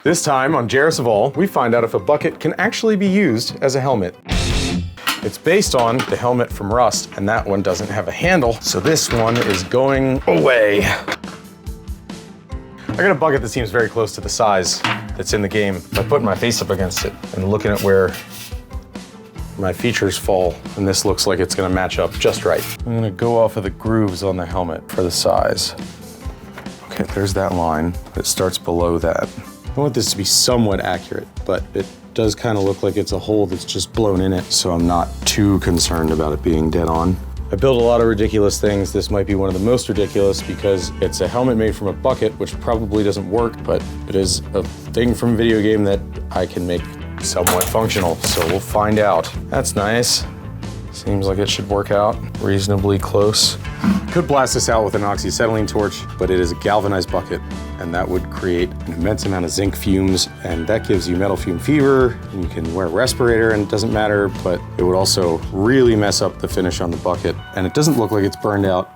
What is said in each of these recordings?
This time on Jairus of All, we find out if a bucket can actually be used as a helmet. It's based on the helmet from Rust, and that one doesn't have a handle, so this one is going away. I got a bucket that seems very close to the size that's in the game. By putting my face up against it and looking at where my features fall, and this looks like it's gonna match up just right. I'm gonna go off of the grooves on the helmet for the size. Okay, there's that line. It starts below that. I want this to be somewhat accurate, but it does kind of look like it's a hole that's just blown in it, so I'm not too concerned about it being dead on. I build a lot of ridiculous things. This might be one of the most ridiculous because it's a helmet made from a bucket, which probably doesn't work, but it is a thing from a video game that I can make somewhat functional, so we'll find out. That's nice. Seems like it should work out reasonably close. Could blast this out with an oxyacetylene torch, but it is a galvanized bucket, and that would create an immense amount of zinc fumes, and that gives you metal fume fever, and you can wear a respirator and it doesn't matter, but it would also really mess up the finish on the bucket, and it doesn't look like it's burned out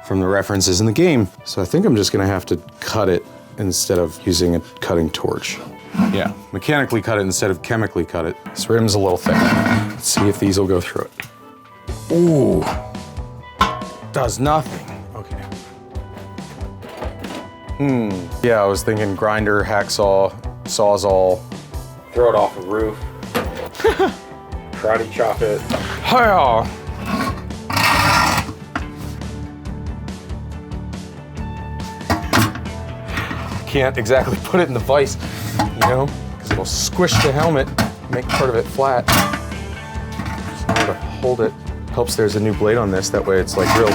from the references in the game. So I think I'm just gonna have to cut it instead of using a cutting torch. Yeah, mechanically cut it instead of chemically cut it. This rim's a little thick. Let's see if these will go through it. Ooh, does nothing. Okay. Yeah, I was thinking grinder, hacksaw, sawzall. Throw it off a roof. Karate chop it. Hiya! Can't exactly put it in the vise, you know, because it'll squish the helmet, make part of it flat. Just know how to hold it. Helps there's a new blade on this, that way it's like real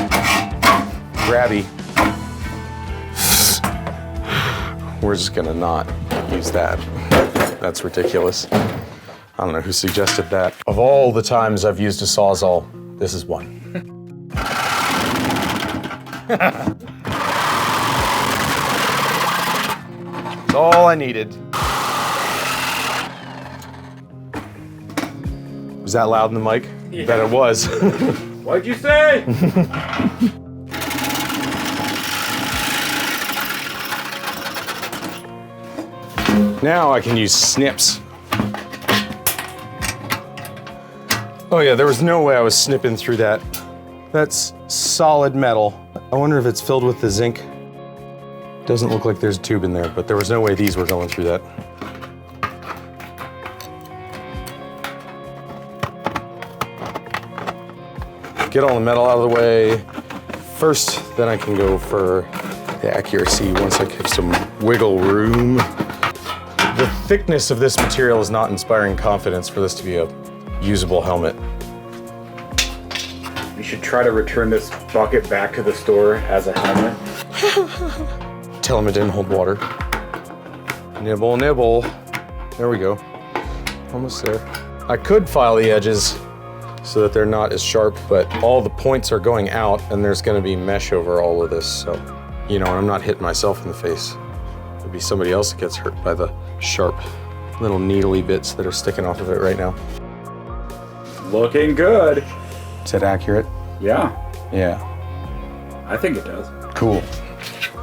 grabby. We're just gonna not use that. That's ridiculous. I don't know who suggested that. Of all the times I've used a sawzall, this is one. That's all I needed. Was that loud in the mic? Yeah. Bet it was. What'd you say? Now I can use snips. Oh yeah, there was no way I was snipping through that. That's solid metal. I wonder if it's filled with the zinc. Doesn't look like there's a tube in there, but there was no way these were going through that. Get all the metal out of the way first, then I can go for the accuracy once I give some wiggle room. The thickness of this material is not inspiring confidence for this to be a usable helmet. You should try to return this bucket back to the store as a helmet. Tell him it didn't hold water. Nibble, nibble. There we go. Almost there. I could file the edges so that they're not as sharp, but all the points are going out and there's gonna be mesh over all of this, so, you know, I'm not hitting myself in the face. It'd be somebody else that gets hurt by the sharp little needly bits that are sticking off of it right now. Looking good. Is that accurate? Yeah, Yeah. I think it does. Cool.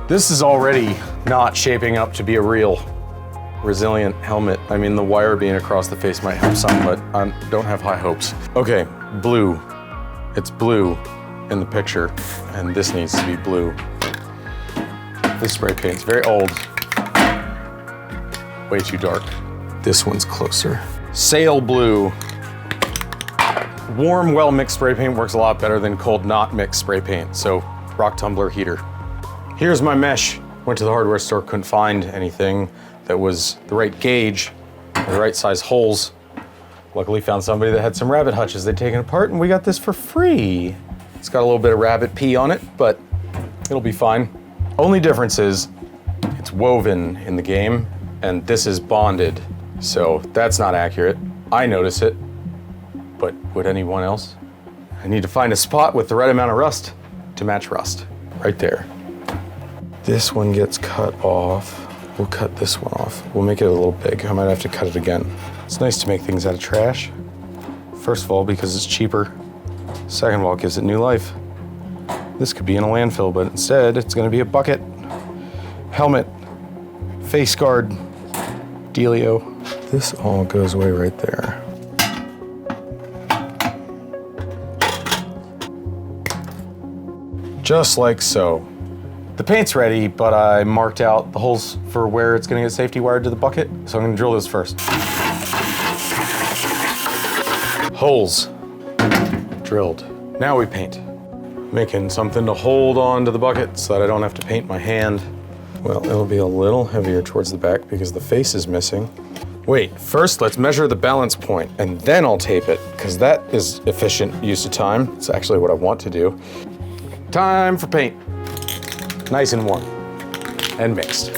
This is already not shaping up to be a real resilient helmet. I mean, the wire being across the face might help some, but I don't have high hopes. Okay, blue. It's blue in the picture, and this needs to be blue. This spray paint's very old. Way too dark. This one's closer. Sail blue. Warm, well-mixed spray paint works a lot better than cold, not mixed spray paint, so rock tumbler heater. Here's my mesh. Went to the hardware store, couldn't find anything that was the right gauge, the right size holes. Luckily found somebody that had some rabbit hutches they'd taken apart, and we got this for free. It's got a little bit of rabbit pee on it, but it'll be fine. Only difference is it's woven in the game, and this is bonded, so that's not accurate. I notice it, but would anyone else? I need to find a spot with the right amount of rust to match rust. Right there. This one gets cut off. We'll cut this one off. We'll make it a little big. I might have to cut it again. It's nice to make things out of trash. First of all, because it's cheaper. Second of all, it gives it new life. This could be in a landfill, but instead it's gonna be a bucket, helmet, face guard, dealio. This all goes away right there. Just like so. The paint's ready, but I marked out the holes for where it's gonna get safety wired to the bucket, so I'm gonna drill those first. Holes drilled. Now we paint. Making something to hold on to the bucket so that I don't have to paint my hand. Well, it'll be a little heavier towards the back because the face is missing. Wait, first let's measure the balance point and then I'll tape it, because that is efficient use of time. It's actually what I want to do. Time for paint. Nice and warm and mixed.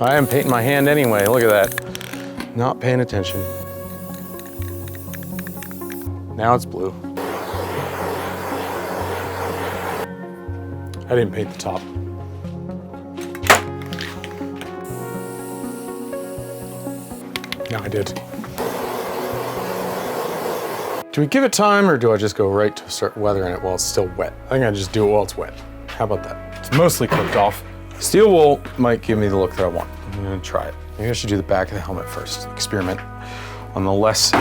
I am painting my hand anyway, look at that. Not paying attention. Now it's blue. I didn't paint the top. No, I did. Do we give it time or do I just go right to start weathering it while it's still wet? I think I just do it while it's wet. How about that? It's mostly cooked off. Steel wool might give me the look that I want. I'm gonna try it. Maybe I should do the back of the helmet first. Experiment on the less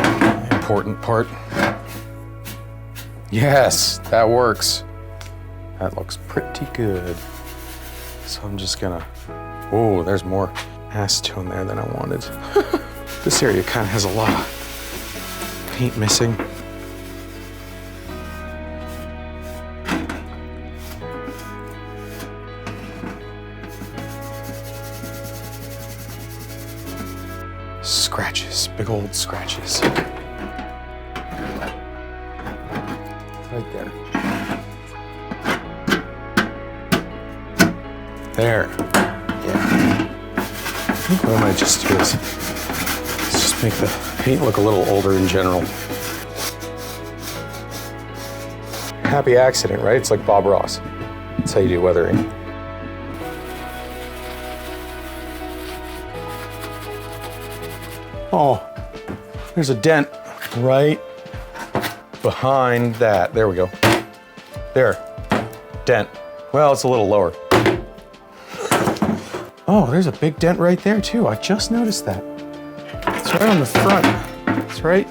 important part. Yes, that works. That looks pretty good. So I'm just gonna, oh, there's more acetone there than I wanted. This area kind of has a lot of paint missing. Scratches, big old scratches. Right there. There. Yeah. I think what I might just do is let's just make the paint look a little older in general. Happy accident, right? It's like Bob Ross. That's how you do weathering. Oh, there's a dent right behind that. There we go. There, dent. Well, it's a little lower. Oh, there's a big dent right there too. I just noticed that. It's right on the front. That's right.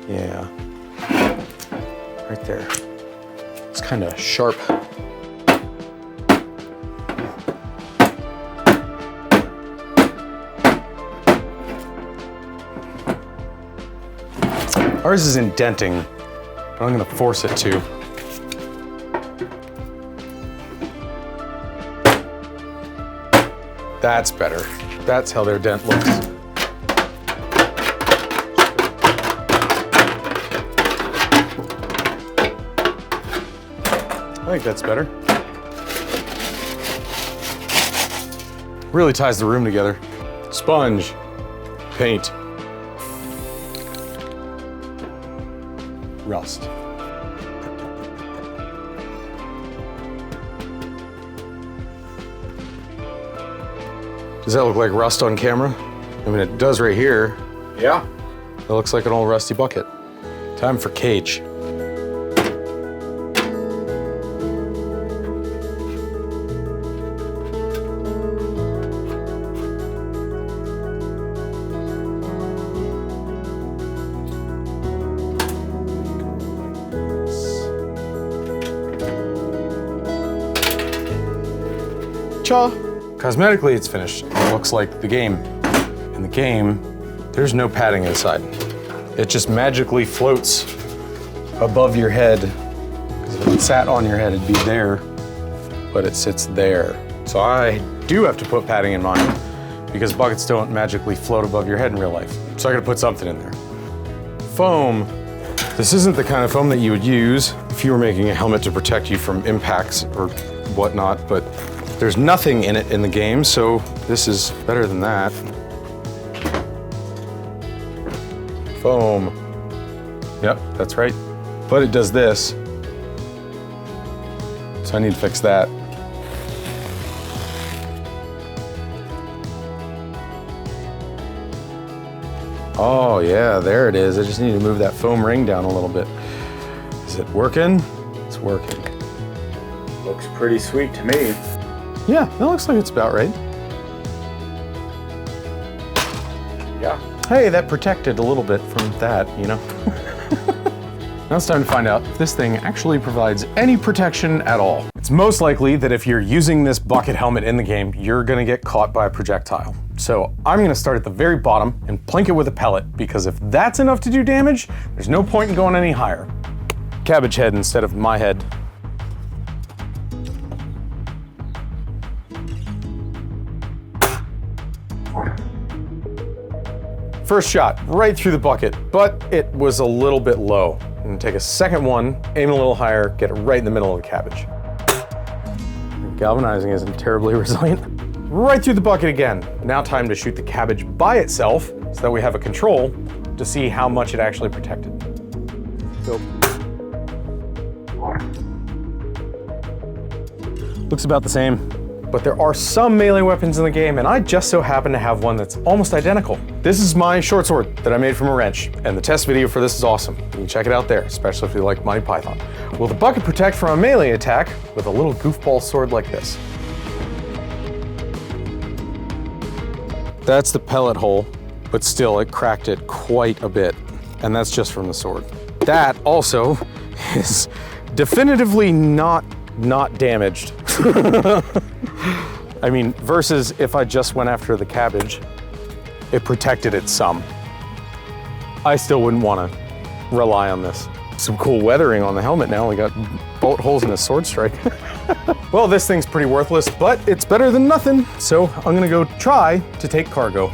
Yeah. Right there. It's kind of sharp. Ours is indenting, but I'm gonna force it to. That's better. That's how their dent looks. I think that's better. Really ties the room together. Sponge, paint, rust. Does that look like rust on camera? I mean, it does right here. Yeah. It looks like an old rusty bucket. Time for cage. Cha! Cosmetically, it's finished. It looks like the game. In the game, there's no padding inside. It just magically floats above your head. Because if it sat on your head, it'd be there, but it sits there. So I do have to put padding in mine because buckets don't magically float above your head in real life. So I gotta put something in there. Foam. This isn't the kind of foam that you would use if you were making a helmet to protect you from impacts or whatnot, but there's nothing in it in the game, so this is better than that. Foam. Yep, that's right. But it does this. So I need to fix that. Oh yeah, there it is. I just need to move that foam ring down a little bit. Is it working? It's working. Looks Looks pretty sweet to me. Yeah, that looks like it's about right. Yeah. Hey, that protected a little bit from that, you know? Now it's time to find out if this thing actually provides any protection at all. It's most likely that if you're using this bucket helmet in the game, you're gonna get caught by a projectile. So I'm gonna start at the very bottom and plink it with a pellet, because if that's enough to do damage, there's no point in going any higher. Cabbage head instead of my head. First shot, right through the bucket, but it was a little bit low. I'm gonna take a second one, aim a little higher, get it right in the middle of the cabbage. Galvanizing isn't terribly resilient. Right through the bucket again. Now time to shoot the cabbage by itself so that we have a control to see how much it actually protected. So, looks about the same. But there are some melee weapons in the game, and I just so happen to have one that's almost identical. This is my short sword that I made from a wrench, and the test video for this is awesome. You can check it out there, especially if you like Monty Python. Will the bucket protect from a melee attack with a little goofball sword like this? That's the pellet hole, but still it cracked it quite a bit, and that's just from the sword. That also is definitively not damaged. I mean, versus if I just went after the cabbage, it protected it some. I still wouldn't want to rely on this. Some cool weathering on the helmet now. We got bolt holes in a sword strike. Well, this thing's pretty worthless, but it's better than nothing. So I'm gonna go try to take cargo.